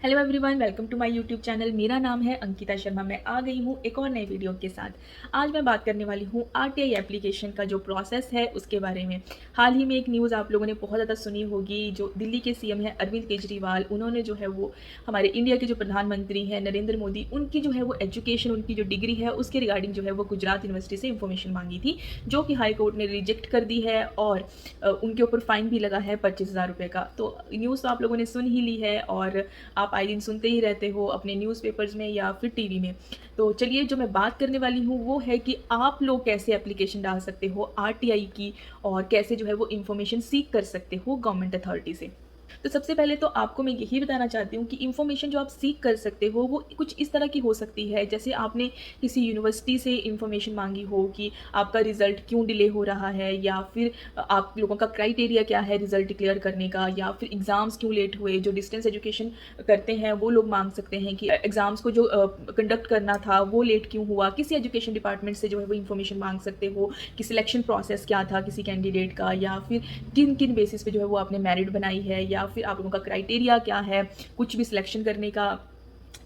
Hello everyone, welcome to my YouTube channel. मेरा नाम है अंकिता शर्मा। मैं आ गई हूँ एक और नए वीडियो के साथ। आज मैं बात करने वाली हूँ आरटीआई एप्लीकेशन का जो प्रोसेस है उसके बारे में। हाल ही में एक न्यूज़ आप लोगों ने बहुत ज़्यादा सुनी होगी। जो दिल्ली के सीएम हैं अरविंद केजरीवाल, उन्होंने जो है वो हमारे इंडिया के जो प्रधानमंत्री हैं नरेंद्र मोदी, उनकी जो है वो एजुकेशन, उनकी जो डिग्री है उसके रिगार्डिंग जो है वो गुजरात यूनिवर्सिटी से इन्फॉर्मेशन मांगी थी, जो कि हाई कोर्ट ने रिजेक्ट कर दी है और उनके ऊपर फाइन भी लगा है 25,000 रुपये का। तो न्यूज़ तो आप लोगों ने सुन ही ली है और आप आए दिन सुनते ही रहते हो अपने न्यूज़पेपर्स में या फिर टीवी में। तो चलिए, जो मैं बात करने वाली हूँ वो है कि आप लोग कैसे एप्लीकेशन डाल सकते हो आरटीआई की और कैसे जो है वो इन्फॉर्मेशन सीख कर सकते हो गवर्नमेंट अथॉरिटी से। तो सबसे पहले तो आपको मैं यही बताना चाहती हूँ कि इन्फॉर्मेशन जो आप सीख कर सकते हो वो कुछ इस तरह की हो सकती है, जैसे आपने किसी यूनिवर्सिटी से इन्फॉर्मेशन मांगी हो कि आपका रिजल्ट क्यों डिले हो रहा है, या फिर आप लोगों का क्राइटेरिया क्या है रिजल्ट डिक्लेयर करने का, या फिर एग्ज़ाम्स क्यों लेट हुए। जो डिस्टेंस एजुकेशन करते हैं वो लोग मांग सकते हैं कि एग्ज़ाम्स को जो कंडक्ट करना था वो लेट क्यों हुआ। किसी एजुकेशन डिपार्टमेंट से जो है वो इन्फॉर्मेशन मांग सकते हो कि सिलेक्शन प्रोसेस क्या था किसी कैंडिडेट का, या फिर किन किन बेसिस पे जो है वो आपने मेरिट बनाई है, या फिर आप लोगों का क्राइटेरिया क्या है कुछ भी सिलेक्शन करने का।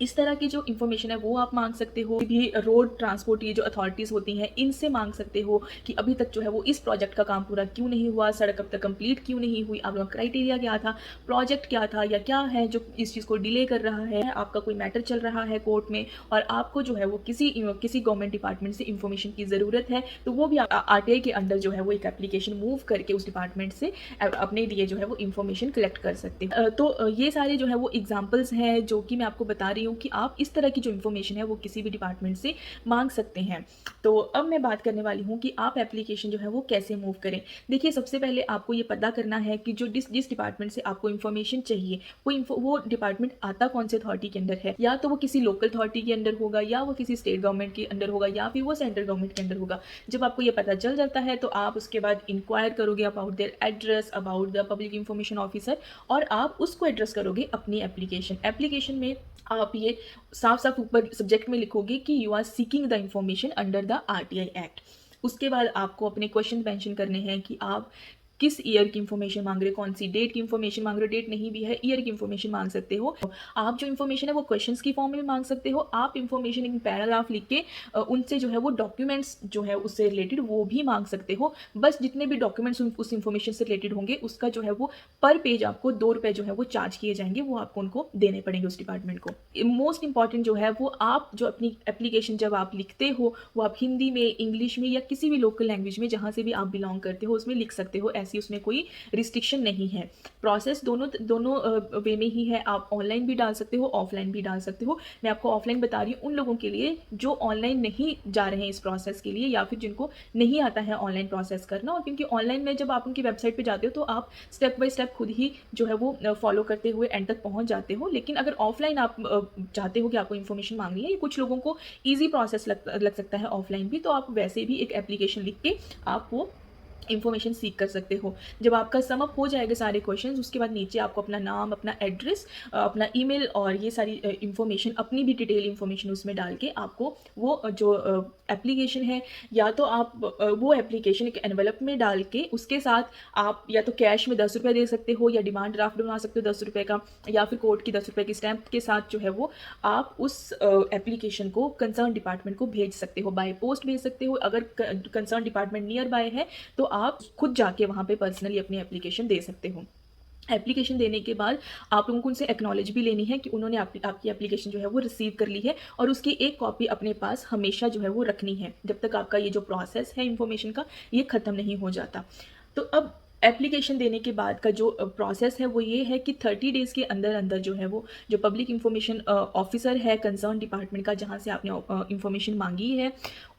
इस तरह की जो इन्फॉर्मेशन है वो आप मांग सकते हो। भी रोड ट्रांसपोर्ट ये जो अथॉरिटीज़ होती हैं इनसे मांग सकते हो कि अभी तक जो है वो इस प्रोजेक्ट का काम पूरा क्यों नहीं हुआ, सड़क अब तक कंप्लीट क्यों नहीं हुई, आप लोगों का क्राइटेरिया क्या था, प्रोजेक्ट क्या था, या क्या है जो इस चीज़ को डिले कर रहा है। आपका कोई मैटर चल रहा है कोर्ट में और आपको जो है वो किसी गवर्नमेंट डिपार्टमेंट से इन्फॉर्मेशन की ज़रूरत है, तो वो भी आरटीआई के अंडर जो है वो एक एप्लीकेशन मूव करके उस डिपार्टमेंट से अपने लिए जो है वो इन्फॉर्मेशन कलेक्ट कर सकते हैं। तो ये सारे जो है वो एग्जाम्पल्स हैं जो कि मैं आपको बता रही हूँ कि आप इस तरह की जो इन्फॉर्मेशन है वो किसी भी डिपार्टमेंट से मांग सकते हैं। तो अब मैं बात करने वाली हूँ कि आप एप्लीकेशन जो है वो कैसे मूव करें। देखिए, सबसे पहले आपको ये पता करना है कि जो जिस डिपार्टमेंट से आपको इन्फॉर्मेशन चाहिए वो डिपार्टमेंट आता कौन से अथॉरिटी के अंदर है। या तो वो किसी लोकल अथॉरिटी के अंदर होगा, या वो किसी स्टेट गवर्नमेंट के अंदर होगा, या फिर वो सेंट्रल गवर्नमेंट के अंदर होगा। जब आपको ये पता चल जाता है तो आप उसके बाद इंक्वायर करोगे about their address, about the public information officer, और आप उसको एड्रेस करोगे अपनी एप्लीकेशन में। आप ये साफ साफ ऊपर सब्जेक्ट में लिखोगे कि you are seeking the information under the RTI act. उसके बाद आपको अपने क्वेश्चन मेंशन करने हैं कि आप किस ईयर की इन्फॉर्मेशन मांग रहे हो, कौन सी डेट की इन्फॉर्मेशन मांग रहे हो। डेट नहीं भी है, ईयर की इन्फॉर्मेशन मांग सकते हो। आप जो इन्फॉर्मेशन है वो क्वेश्चंस की फॉर्म में भी मांग सकते हो। आप इन्फॉर्मेशन एक पैराग्राफ लिख के उनसे जो है वो डॉक्यूमेंट्स जो है उससे रिलेटेड वो भी मांग सकते हो। बस जितने भी डॉक्यूमेंट्स उस इन्फॉर्मेशन से रिलेटेड होंगे उसका जो है वो पर पेज आपको 2 रुपये जो है वो चार्ज किए जाएंगे, वो आपको उनको देने पड़ेंगे उस डिपार्टमेंट को। मोस्ट इंपॉर्टेंट जो है वो आप जो अपनी एप्लीकेशन जब आप लिखते हो वो आप हिंदी में, इंग्लिश में, या किसी भी लोकल लैंग्वेज में जहाँ से भी आप बिलोंग करते हो उसमें लिख सकते हो। ऐसी उसमें कोई रिस्ट्रिक्शन नहीं है। प्रोसेस दोनों दोनों वे में ही है। आप ऑनलाइन भी डाल सकते हो, ऑफलाइन भी डाल सकते हो। मैं आपको ऑफलाइन बता रही हूँ उन लोगों के लिए जो ऑनलाइन नहीं जा रहे हैं इस प्रोसेस के लिए, या फिर जिनको नहीं आता है ऑनलाइन प्रोसेस करना। और क्योंकि ऑनलाइन में जब आप उनकी वेबसाइट पे जाते हो तो आप स्टेप बाय स्टेप खुद ही जो है वो फॉलो करते हुए एंड तक पहुंच जाते हो। लेकिन अगर ऑफलाइन आप चाहते हो कि आपको इन्फॉर्मेशन मांगनी है, ये कुछ लोगों को ईजी प्रोसेस लग सकता है ऑफलाइन भी, तो आप वैसे भी एक एप्लीकेशन लिख के आप वो इन्फॉर्मेशन सीख कर सकते हो। जब आपका सम अप हो जाएगा सारे क्वेश्चंस, उसके बाद नीचे आपको अपना नाम, अपना एड्रेस, अपना ईमेल और ये सारी इन्फॉर्मेशन, अपनी भी डिटेल इन्फॉर्मेशन उसमें डाल के आपको वो जो एप्लीकेशन है, या तो आप वो एप्लीकेशन एक एनवेलप में डाल के उसके साथ आप या तो कैश में 10 रुपये दे सकते हो, या डिमांड ड्राफ्ट बना सकते हो 10 रुपये का, या फिर कोर्ट की 10 रुपये की स्टैंप के साथ जो है वो आप उस एप्लीकेशन को कंसर्न डिपार्टमेंट को भेज सकते हो। बाय पोस्ट भेज सकते हो। अगर कंसर्न डिपार्टमेंट नियर बाय है तो आप खुद जाके वहाँ पे पर्सनली अपनी एप्लीकेशन दे सकते हो। एप्लीकेशन देने के बाद आप लोगों को उनसे एक्नॉलेज भी लेनी है कि उन्होंने आपकी एप्लीकेशन जो है वो रिसीव कर ली है, और उसकी एक कॉपी अपने पास हमेशा जो है वो रखनी है जब तक आपका ये जो प्रोसेस है इन्फॉर्मेशन का ये ख़त्म नहीं हो जाता। तो अब एप्लीकेशन देने के बाद का जो प्रोसेस है वो ये है कि 30 डेज़ के अंदर अंदर जो है वो जो पब्लिक इंफॉर्मेशन ऑफिसर है कंसर्न डिपार्टमेंट का, जहाँ से आपने इंफॉर्मेशन मांगी है,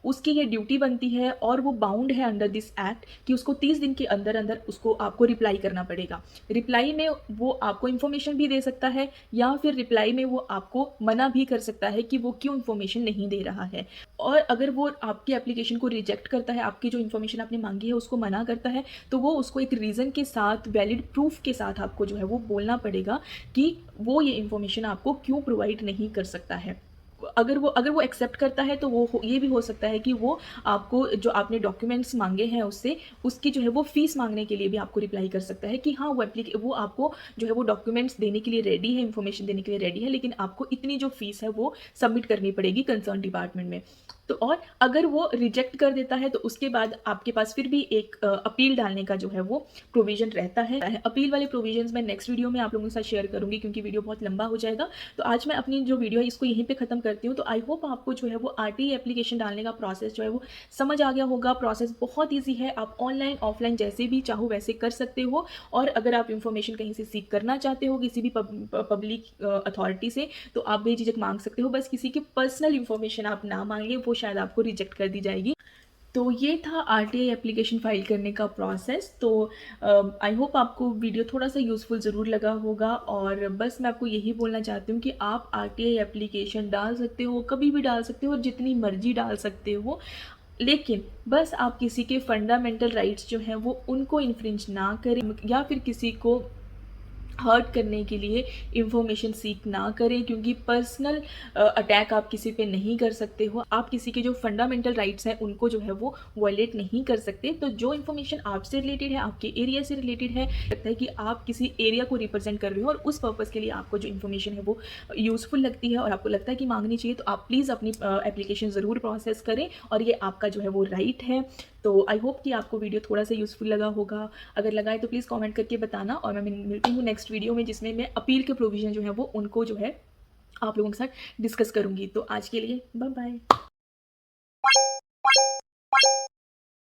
उसकी ये ड्यूटी बनती है और वो बाउंड है अंडर दिस एक्ट कि उसको 30 दिन के अंदर अंदर उसको आपको रिप्लाई करना पड़ेगा। रिप्लाई में वो आपको इन्फॉर्मेशन भी दे सकता है, या फिर रिप्लाई में वो आपको मना भी कर सकता है कि वो क्यों इन्फॉर्मेशन नहीं दे रहा है। और अगर वो आपकी एप्लीकेशन को रिजेक्ट करता है, आपकी जो इन्फॉर्मेशन आपने मांगी है उसको मना करता है, तो वो उसको एक रीज़न के साथ, वैलिड प्रूफ के साथ आपको जो है वो बोलना पड़ेगा कि वो ये इन्फॉर्मेशन आपको क्यों प्रोवाइड नहीं कर सकता है। अगर वो एक्सेप्ट करता है तो ये भी हो सकता है कि वो आपको जो आपने डॉक्यूमेंट्स माँगे हैं उससे, उसकी जो है वो फ़ीस माँगने के लिए भी आपको रिप्लाई कर सकता है कि हाँ, वो आपको जो है वो डॉक्यूमेंट्स देने के लिए रेडी है, इन्फॉर्मेशन देने के लिए रेडी है, लेकिन आपको इतनी जो फ़ीस है वो सबमिट करनी पड़ेगी कंसर्न डिपार्टमेंट में। तो और अगर वो रिजेक्ट कर देता है तो उसके बाद आपके पास फिर भी एक अपील डालने का जो है वो प्रोविज़न रहता है। अपील वाले प्रोविज़न्स मैं नेक्स्ट वीडियो में आप लोगों के साथ शेयर करूँगी, क्योंकि वीडियो बहुत लंबा हो जाएगा। तो आज मैं अपनी जो वीडियो है इसको यहीं पे ख़त्म करती हूँ। तो आई होप आपको जो है वो आरटीआई एप्लीकेशन डालने का प्रोसेस जो है वो समझ आ गया होगा। प्रोसेस बहुत ईज़ी है, आप ऑनलाइन, ऑफलाइन जैसे भी चाहो वैसे कर सकते हो। और अगर आप इन्फॉर्मेशन कहीं से सीख करना चाहते हो किसी भी पब्लिक अथॉरिटी से, तो आप बेझिझक माँग सकते हो। बस किसी की पर्सनल इन्फॉर्मेशन आप ना माँगे, वो शायद आपको रिजेक्ट कर दी जाएगी। तो ये था आरटीआई एप्लीकेशन फ़ाइल करने का प्रोसेस। तो आई होप आपको वीडियो थोड़ा-सा यूज़फुल ज़रूर लगा होगा, और बस मैं आपको यही बोलना चाहती हूँ कि आप आरटीआई एप्लीकेशन डाल सकते हो, कभी भी डाल सकते हो और जितनी मर्ज़ी डाल सकते हो। लेकिन बस आप किसी के फंडामेंटल राइट्स जो हैं वो उनको इन्फ्रिंज ना करें, या फिर किसी को हर्ट करने के लिए इन्फॉर्मेशन सीक ना करें, क्योंकि पर्सनल अटैक आप किसी पे नहीं कर सकते हो। आप किसी के जो फंडामेंटल राइट्स हैं उनको जो है वो वायलेट नहीं कर सकते। तो जो इन्फॉर्मेशन आपसे रिलेटेड है, आपके एरिया से रिलेटेड है, लगता है कि आप किसी एरिया को रिप्रेजेंट कर रहे हो और उस पर्पज़ के लिए आपको जो इन्फॉर्मेशन है वो यूज़फुल लगती है और आपको लगता है कि मांगनी चाहिए, तो आप प्लीज़ अपनी एप्लीकेशन ज़रूर प्रोसेस करें, और ये आपका जो है वो राइट है। तो आई होप कि आपको वीडियो थोड़ा सा यूज़फुल लगा होगा। अगर लगा है तो प्लीज़ कमेंट करके बताना, और मैं मिलती हूँ नेक्स्ट वीडियो में, जिसमें मैं अपील के प्रोविज़न जो है वो उनको जो है आप लोगों के साथ डिस्कस करूँगी। तो आज के लिए बाय बाय।